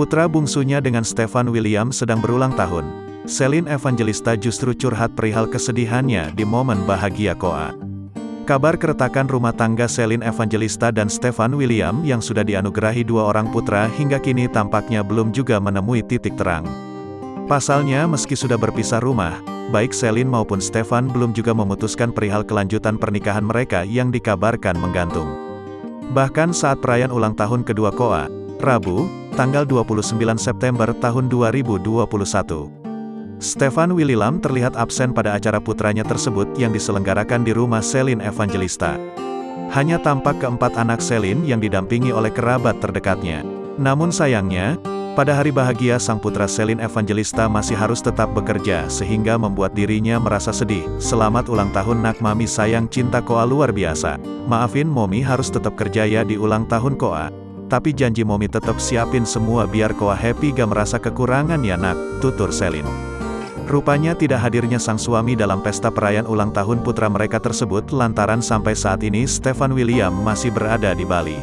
Putra bungsunya dengan Stefan William sedang berulang tahun. Celine Evangelista justru curhat perihal kesedihannya di momen bahagia Koa. Kabar keretakan rumah tangga Celine Evangelista dan Stefan William yang sudah dianugerahi 2 orang putra hingga kini tampaknya belum juga menemui titik terang. Pasalnya meski sudah berpisah rumah, baik Celine maupun Stefan belum juga memutuskan perihal kelanjutan pernikahan mereka yang dikabarkan menggantung. Bahkan saat perayaan ulang tahun kedua Koa, Rabu, tanggal 29 September tahun 2021. Stefan William terlihat absen pada acara putranya tersebut yang diselenggarakan di rumah Celine Evangelista. Hanya tampak keempat anak Celine yang didampingi oleh kerabat terdekatnya. Namun sayangnya, pada hari bahagia sang putra Celine Evangelista masih harus tetap bekerja sehingga membuat dirinya merasa sedih. Selamat ulang tahun nak mami sayang, cinta Koa luar biasa. Maafin momi harus tetap kerja ya di ulang tahun Koa. Tapi janji momi tetap siapin semua biar Koa happy gak merasa kekurangan ya nak, tutur Celine. Rupanya tidak hadirnya sang suami dalam pesta perayaan ulang tahun putra mereka tersebut lantaran sampai saat ini Stefan William masih berada di Bali.